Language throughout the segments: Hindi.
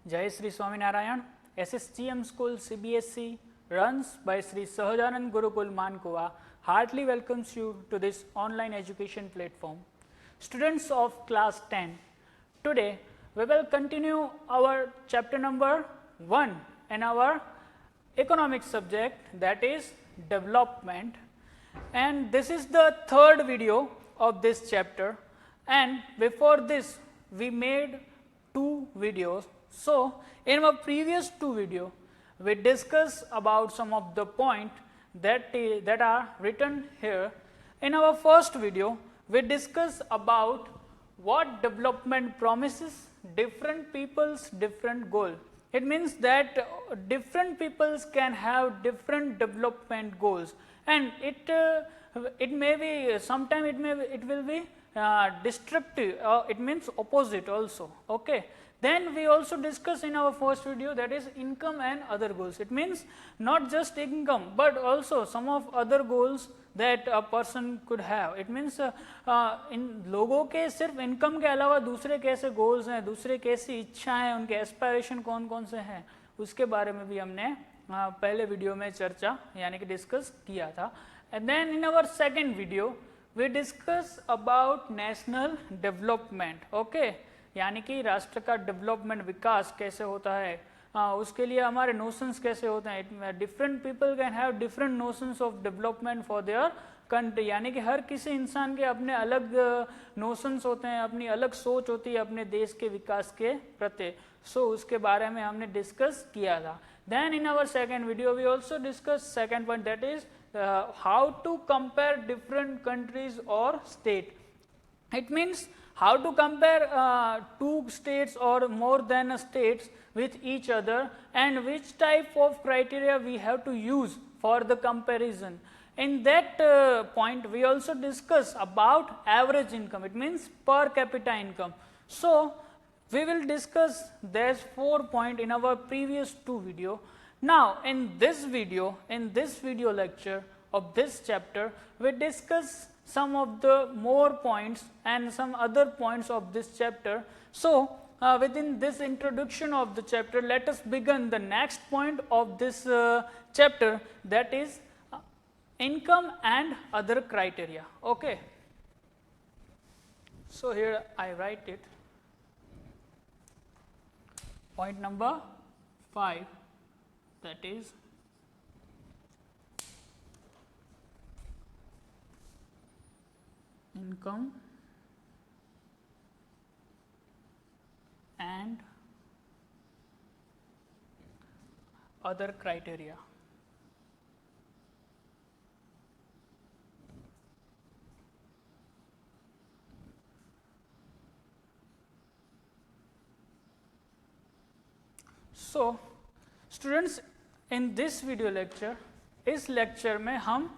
Jai Sri Swaminarayan. SSGM School CBSE runs by Sri Sahajanand Gurukul Mankua heartily welcomes you to this online education platform. Students of class 10, today we will continue our chapter number 1 in our economic subject, that is development, and this is the third video of this chapter, and before this we made 2 videos. So in our previous 2 videos we discussed about some of the points that are written here. In our first video we discussed about what development promises different people's different goal. It means that different peoples can have different development goals, and it may be sometime it will be destructive, it means opposite also. Okay. Then we also discussed in our first video, that is income and other goals. It means not just income but also some of other goals that a person could have. It means इन लोगों के सिर्फ इनकम के अलावा दूसरे कैसे गोल्स हैं, दूसरे कैसी इच्छाएं, उनके एस्पायरेशन कौन कौन से हैं, उसके बारे में भी हमने पहले वीडियो में चर्चा यानी कि डिस्कस किया था. And then in our second video we discuss about national development. Okay, यानी कि राष्ट्र का डेवलपमेंट, विकास कैसे होता है, उसके लिए हमारे नोशंस कैसे होते हैं. Different people can have different notions of development for their country, यानी कि हर किसी इंसान के अपने अलग नोशंस होते हैं, अपनी अलग सोच होती है अपने देश के विकास के प्रति. सो उसके बारे में हमने डिस्कस किया था. Then in our second video we also discuss second point, that is how to compare different countries और state. It means how to compare 2 states or more than states with each other, and which type of criteria we have to use for the comparison. In that point we also discuss about average income. It means per capita income. So we will discuss these 4 points in our previous 2 video. Now in this video lecture of this chapter we discuss some of the more points and some other points of this chapter. So within this introduction of the chapter, let us begin the next point of this chapter, that is income and other criteria. Okay, so here I write it. Point number 5, that is income and other criteria. So students, in this video lecture, इस लेक्चर में हम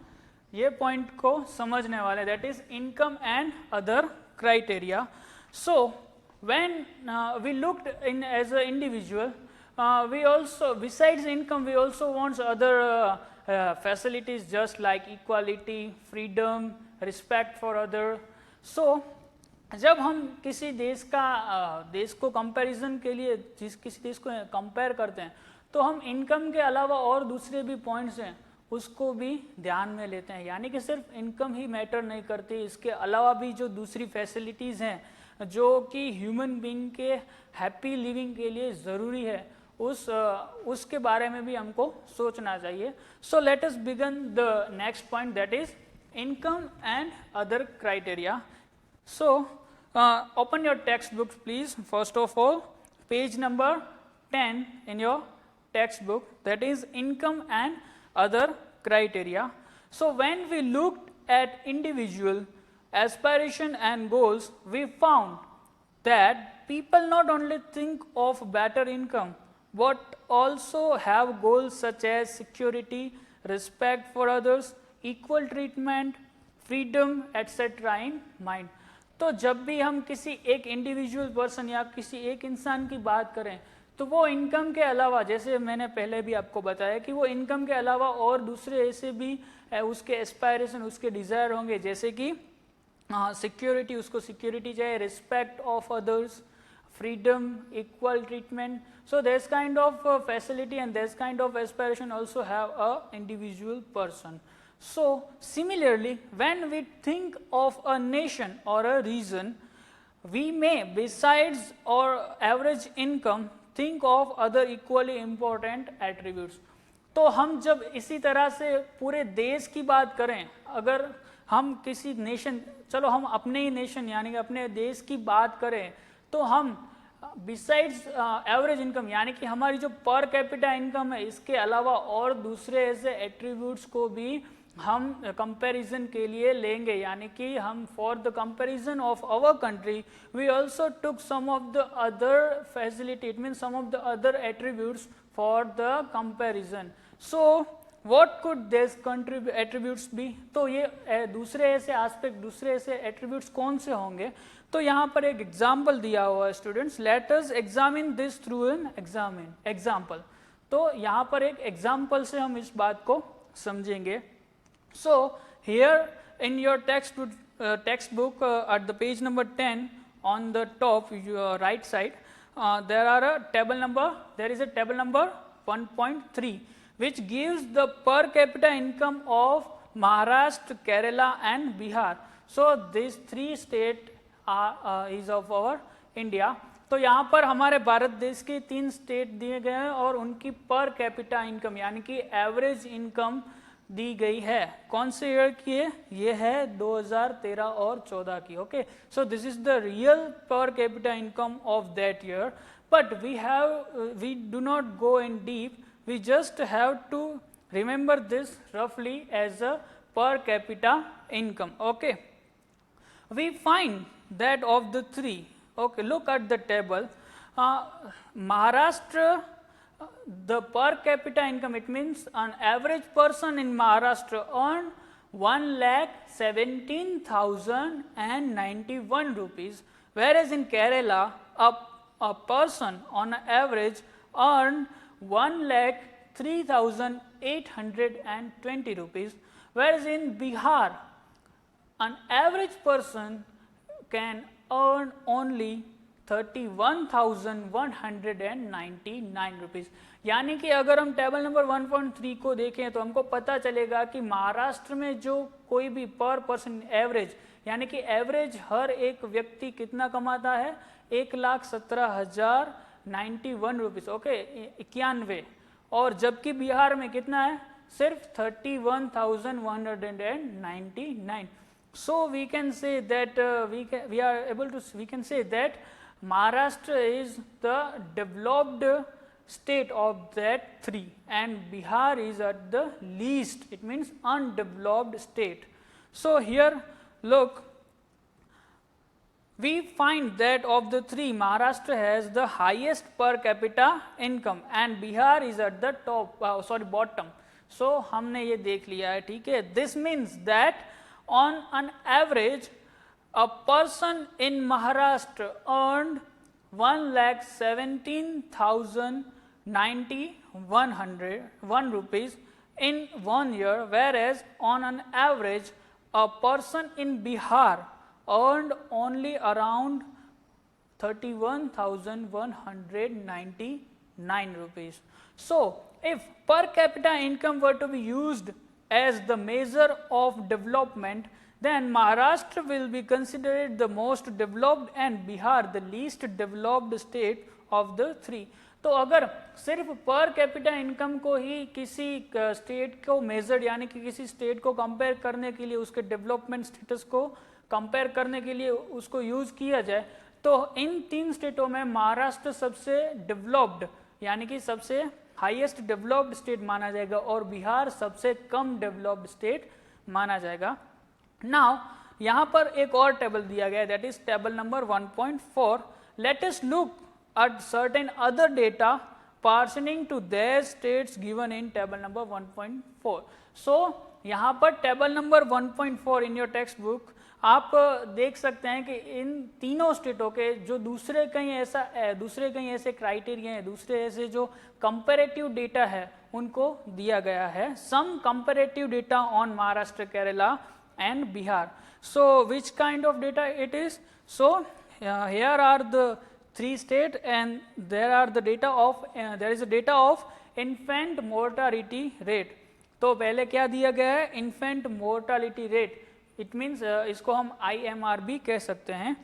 ये पॉइंट को समझने वाले, that is income and other criteria. So when we looked in as a individual, we also, besides income, we also want other facilities just like equality, freedom, respect for other. So जब हम किसी देश को कंपैरिजन के लिए किसी देश को कंपेयर करते हैं तो हम इनकम के अलावा और दूसरे भी पॉइंट्स हैं उसको भी ध्यान में लेते हैं. यानी कि सिर्फ इनकम ही मैटर नहीं करती, इसके अलावा भी जो दूसरी फैसिलिटीज़ हैं जो कि ह्यूमन बीइंग के हैप्पी लिविंग के लिए ज़रूरी है, उसके बारे में भी हमको सोचना चाहिए. So let us begin the next point, that is income and other criteria. So open your text book please. First of all page number 10 in your text book, that is income and other criteria. So when we looked at individual aspiration and goals, we found that people not only think of better income but also have goals such as security, respect for others, equal treatment, freedom, etc. in mind. तो जब भी हम किसी एक इंडिविजुअल पर्सन या किसी एक इंसान की बात करें तो वो इनकम के अलावा, जैसे मैंने पहले भी आपको बताया कि वो इनकम के अलावा और दूसरे ऐसे भी उसके एस्पायरेशन, उसके डिज़ायर होंगे, जैसे कि सिक्योरिटी, उसको सिक्योरिटी चाहिए, respect of others, freedom, equal treatment. So this kind of facility and this kind of aspiration also have a individual person. So similarly, when we think of a nation or a region, we may, besides our average income, think of other equally important attributes. तो हम जब इसी तरह से पूरे देश की बात करें, अगर हम किसी नेशन, चलो हम अपने ही नेशन यानी कि अपने देश की बात करें, तो हम बिसाइड्स एवरेज इनकम यानी कि हमारी जो पर कैपिटा इनकम है, इसके अलावा और दूसरे ऐसे एट्रीब्यूट्स को भी हम कंपैरिजन के लिए लेंगे, यानी कि हम for the comparison of our country we also took some of the other facility, it means some of the other attributes for the comparison. So what could this attributes be? तो ये दूसरे ऐसे एस्पेक्ट, दूसरे ऐसे एट्रीब्यूट्स कौन से होंगे? तो यहाँ पर एक एग्जाम्पल दिया हुआ है students. Let us examine this through an example. तो यहाँ पर एक एग्जाम्पल से हम इस बात को समझेंगे. So here in your textbook at the page number 10 on the top your right side there is a table number 1.3 which gives the per capita income of Maharashtra, Kerala and Bihar. So these three states is of our India. तो यहाँ पर हमारे भारत देश के 3 स्टेट दिए गए हैं और उनकी पर कैपिटा इनकम यानी कि एवरेज इनकम दी गई है. कौन से ईयर की है? ये है 2013 और 14 की. Okay, so this is the real per capita income of that year, but we do not go in deep, we just have to remember this रफली as a per capita income. Okay, we find that of the three. Okay, look at the table. Maharashtra, the per capita income, it means an average person in Maharashtra earned 1,17,091 rupees, whereas in Kerala a person on average earned 1,03,820 rupees, whereas in Bihar an average person can earn only 31,199 rupees. यानी कि अगर हम टेबल नंबर 1.3 को देखें तो हमको पता चलेगा कि महाराष्ट्र में जो कोई भी पर पर्सन एवरेज यानी कि एवरेज हर एक व्यक्ति कितना कमाता है? 1,17,091 रुपीज़. ओके, 91. और जबकि बिहार में कितना है? सिर्फ 31,199. So we can say that we can say that Maharashtra is the developed state of that three and Bihar is at the least, it means undeveloped state. So here look, we find that of the three Maharashtra has the highest per capita income and Bihar is at the top, bottom. So हमने ये देख लिया है, ठीक है. This means that on an average a person in Maharashtra earned 1,17,091 rupees in 1 year, whereas on an average a person in Bihar earned only around 31,199 rupees. So if per capita income were to be used as the measure of development, then Maharashtra will be considered the most developed and Bihar the least developed state of the three. तो अगर सिर्फ पर कैपिटा इनकम को ही किसी स्टेट को मेजर यानी कि किसी स्टेट को कंपेयर करने के लिए, उसके डेवलपमेंट स्टेटस को कंपेयर करने के लिए उसको यूज किया जाए, तो इन 3 स्टेटों में महाराष्ट्र सबसे डेवलप्ड यानी कि सबसे हाईएस्ट डेवलप्ड स्टेट माना जाएगा और बिहार सबसे कम डेवलप्ड स्टेट माना जाएगा. नाउ यहाँ पर एक और टेबल दिया गया है, that is table number 1.4. Let us look at certain other data pertaining to their states given in table number 1.4. So यहाँ पर table number 1.4 in your text book आप देख सकते हैं कि इन तीनों स्टेटों के जो दूसरे कहीं ऐसे क्राइटेरिया हैं, दूसरे ऐसे जो कंपैरेटिव डेटा है उनको दिया गया है. Some comparative data on Maharashtra, Kerala and Bihar. So which kind of data it is? So here are the 3 state and there are the data of there is a data of infant mortality rate. तो पहले क्या दिया गया है, infant mortality rate, it means इसको हम IMRB कह सकते हैं.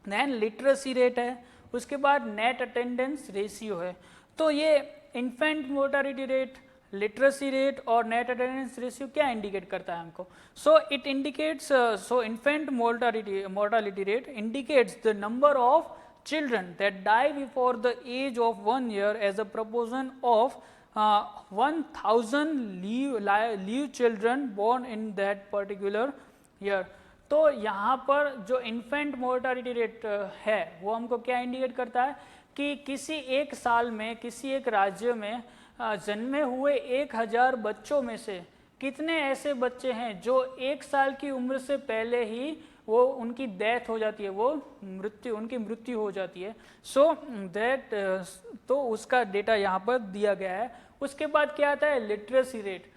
then literacy rate है, उसके बाद net attendance ratio है. तो ये infant mortality rate, literacy rate और नेट अटेंडेंस रेशियो क्या इंडिकेट करता है हमको. So it indicates, so infant mortality rate indicates the number of children that die before the age of 1 year as a proportion of 1000 live children born in that particular year. तो यहाँ पर जो इन्फेंट मोर्टालिटी रेट है वो हमको क्या इंडिकेट करता है कि किसी एक साल में किसी एक राज्य में जन्मे हुए 1000 बच्चों में से कितने ऐसे बच्चे हैं जो 1 साल की उम्र से पहले ही वो उनकी डेथ हो जाती है, वो उनकी मृत्यु हो जाती है. सो दैट तो उसका डेटा यहाँ पर दिया गया है. उसके बाद क्या आता है, literacy rate.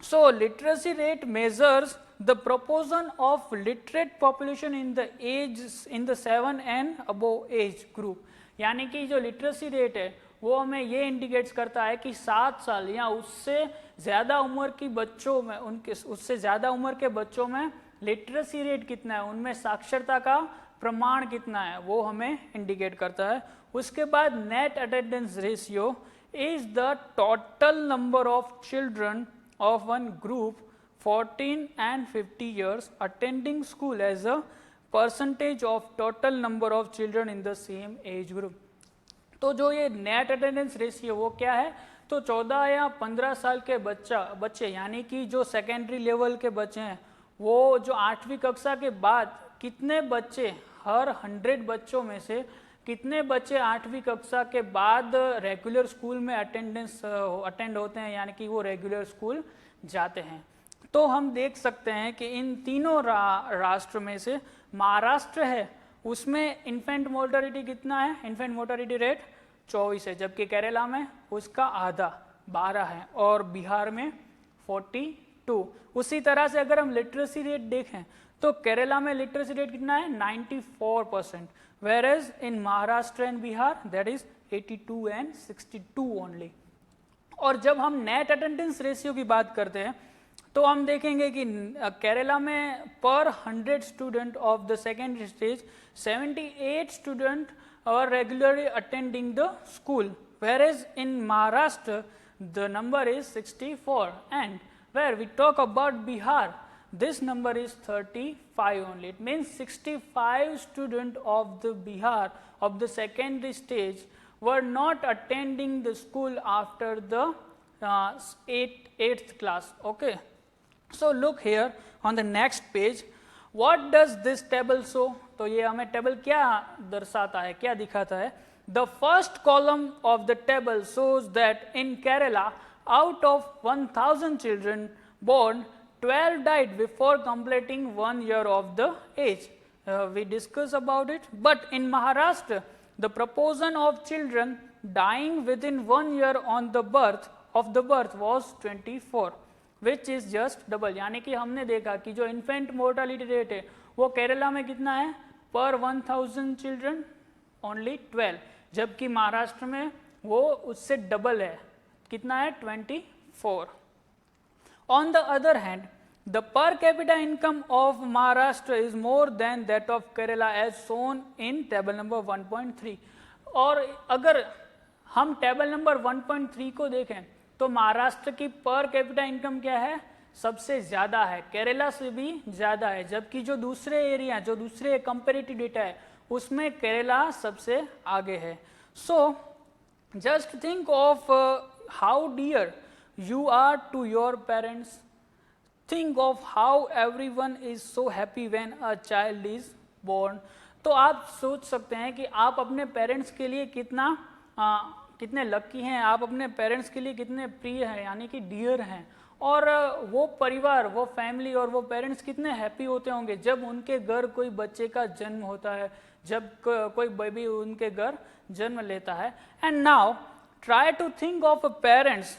So literacy rate measures the proportion of literate population in the 7 and above age group. यानी कि जो लिटरेसी रेट है वो हमें ये इंडिकेट्स करता है कि 7 साल या उससे ज़्यादा उम्र की बच्चों में, उनके उससे ज़्यादा उम्र के बच्चों में लिटरेसी रेट कितना है, उनमें साक्षरता का प्रमाण कितना है, वो हमें इंडिकेट करता है. उसके बाद net attendance ratio is the total number of children of one group 14 and 50 years attending school as a percentage of total number of children in the same age group. तो जो ये नेट अटेंडेंस रेशियो वो क्या है, तो 14 या 15 साल के बच्चे यानी कि जो सेकेंडरी लेवल के बच्चे हैं वो जो 8वीं कक्षा के बाद कितने बच्चे, हर 100 बच्चों में से कितने बच्चे 8वीं कक्षा के बाद रेगुलर स्कूल में अटेंड होते हैं, यानी कि वो रेगुलर स्कूल जाते हैं. तो हम देख सकते हैं कि इन तीनों राष्ट्र में से महाराष्ट्र है उसमें इन्फेंट मोर्टालिटी कितना है, इन्फेंट मोर्टालिटी रेट 24 है, जबकि केरला में उसका आधा 12 है और बिहार में 42. उसी तरह से अगर हम लिटरेसी रेट देखें तो केरला में लिटरेसी रेट कितना है 94%, whereas in Maharashtra and Bihar that is 82 and 62 only. और जब हम नेट अटेंडेंस रेशियो की बात करते हैं तो हम देखेंगे कि केरला में पर 100 student of the secondary stage 78 student are regularly attending the school, whereas in Maharashtra the number is 64 and where we talk about Bihar, this number is 35 only. It means 65 students of the Bihar of the secondary stage were not attending the school after the 8th class. Okay, so look here on the next page. What does this table show? तो ये हमें टेबल क्या दर्शाता है, क्या दिखाता है. The first column of the table shows that in Kerala, out of 1000 children born, 12 died before completing 1 year of the age. We discussed about it. But in Maharashtra, the proportion of children dying within 1 year on the birth was 24, which is just double. यानी कि हमने देखा कि जो इन्फेंट मोर्टालिटी रेट है वो केरला में कितना है, पर 1000 चिल्ड्रन ओनली 12, जबकि महाराष्ट्र में वो उससे डबल है, कितना है 24. On the other hand, the per capita income of Maharashtra is more than that of Kerala as shown in table number 1.3. और अगर हम टेबल नंबर 1.3 को देखें तो महाराष्ट्र की पर कैपिटा इनकम क्या है, सबसे ज़्यादा है, केरला से भी ज़्यादा है, जबकि जो दूसरे एरिया, जो दूसरे कंपेरेटिव डेटा है उसमें केरला सबसे आगे है. So just think of how dear you are to your parents. Think of how everyone is so happy when a child is born. तो आप सोच सकते हैं कि आप अपने पेरेंट्स के लिए कितने लकी हैं, आप अपने पेरेंट्स के लिए कितने प्रिय हैं, यानी कि डियर हैं, और वो परिवार, वो फैमिली और वो पेरेंट्स कितने हैप्पी होते होंगे जब उनके घर कोई बच्चे का जन्म होता है, जब कोई बेबी उनके घर जन्म लेता है. And now try to think of a parents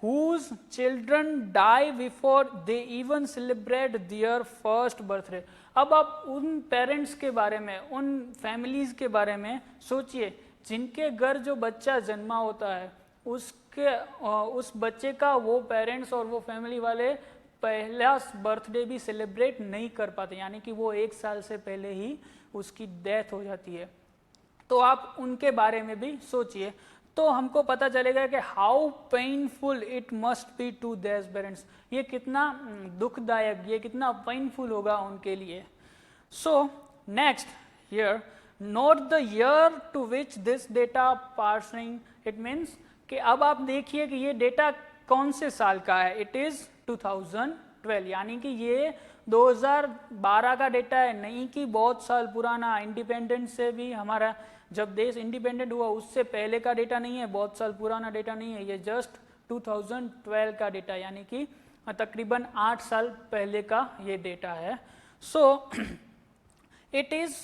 whose children die before they even celebrate their first birthday। अब आप उन पेरेंट्स के बारे में, उन फैमिलीज के बारे में सोचिए जिनके घर जो बच्चा जन्मा होता है उस बच्चे का वो पेरेंट्स और वो फैमिली वाले पहला बर्थडे भी सेलिब्रेट नहीं कर पाते, यानी कि वो 1 साल से पहले ही उसकी डेथ हो जाती है। तो आप उनके बारे में भी सोचिए, तो हमको पता चलेगा कि how painful it must be to their parents, ये कितना दुखदायक, ये कितना पेनफुल होगा उनके लिए। So next here, note the year to which this data parsing, it means कि अब आप देखिए कि ये डेटा कौन से साल का है। इट इज 2012, यानी कि ये 2012 का डेटा है, नहीं कि बहुत साल पुराना। इंडिपेंडेंस से भी, हमारा जब देश इंडिपेंडेंट हुआ उससे पहले का डेटा नहीं है, बहुत साल पुराना डेटा नहीं है, ये जस्ट 2012 का डेटा, यानी कि तकरीबन 8 साल पहले का ये डेटा है। सो it is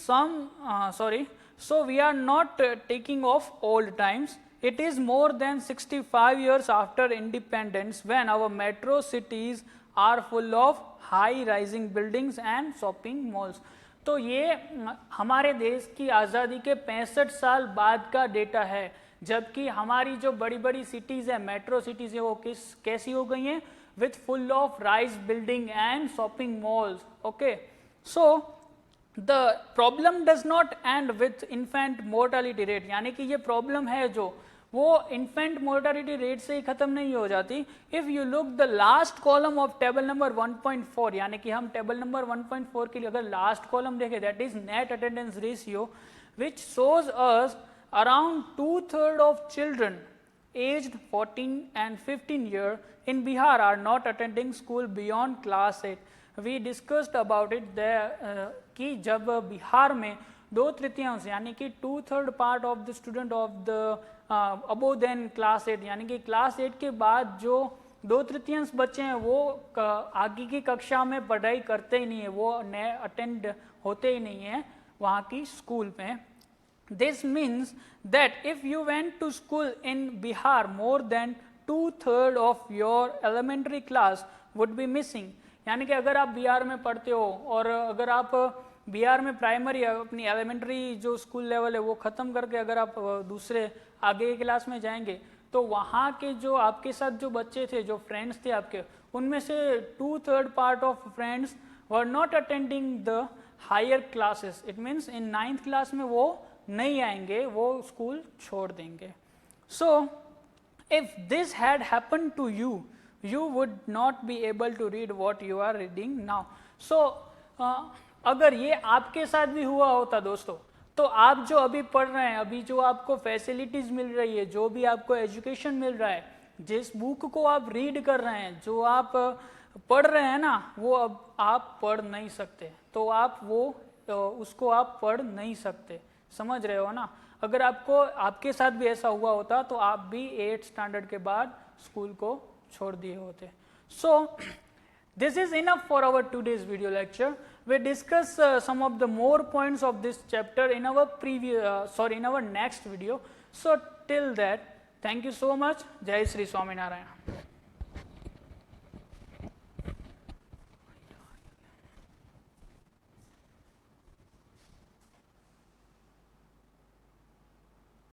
so we are not taking of old times, it is more than 65 years after independence when our metro cities are full of high rising buildings and shopping malls। तो ये हमारे देश की आज़ादी के 65 साल बाद का डेटा है, जबकि हमारी जो बड़ी बड़ी सिटीज़ है, मेट्रो सिटीज़ है, वो कैसी हो गई हैं, with full of rise building and shopping malls. Okay, so the problem does not and with infant mortality rate, यानी कि ये प्रॉब्लम है जो वो इन्फेंट मोर्टालिटी रेट से ही खत्म नहीं हो जाती। If you look the last column of table number 1.4, यानी कि हम टेबल नंबर 1.4 के लिए अगर लास्ट कॉलम देखें, that is net attendance ratio, which shows us around 2/3 of children aged 14 and 15 year in Bihar are not attending school beyond class 8। We discussed about it there कि जब बिहार में 2/3 यानी कि 2/3 part of the student of the above then class 8, यानी कि क्लास 8 के बाद जो 2/3 बच्चे हैं वो आगे की कक्षा में पढ़ाई करते ही नहीं है, वो नए अटेंड होते ही नहीं है वहाँ की स्कूल में। This means that if you went to school in Bihar, more than 2/3 of your elementary class would be missing। यानी कि अगर आप बिहार में पढ़ते हो और अगर आप बिहार में प्राइमरी अपनी एलिमेंट्री जो स्कूल लेवल है वो ख़त्म करके अगर आप दूसरे आगे के क्लास में जाएंगे, तो वहाँ के जो आपके साथ जो बच्चे थे, जो फ्रेंड्स थे आपके, उनमें से 2/3 part of friends were not attending the higher classes. It means in 9th class में वो नहीं आएंगे, वो स्कूल छोड़ देंगे। So if this had happen to you, you would not be able to read what you are reading now। so अगर ये आपके साथ भी हुआ होता दोस्तों, तो आप जो अभी पढ़ रहे हैं, अभी जो आपको फैसिलिटीज मिल रही है, जो भी आपको एजुकेशन मिल रहा है, जिस बुक को आप रीड कर रहे हैं, जो आप पढ़ रहे हैं ना, वो अब आप पढ़ नहीं सकते, तो आप वो उसको आप पढ़ नहीं सकते, समझ रहे हो ना। अगर आपके साथ भी ऐसा हुआ होता तो आप भी 8th स्टैंडर्ड के बाद स्कूल को छोड़ दिए होते। So this is enough for our today's video lecture. We discuss some of the more points of this chapter in our next video. So till that, thank you so much. जय श्री स्वामीनारायण।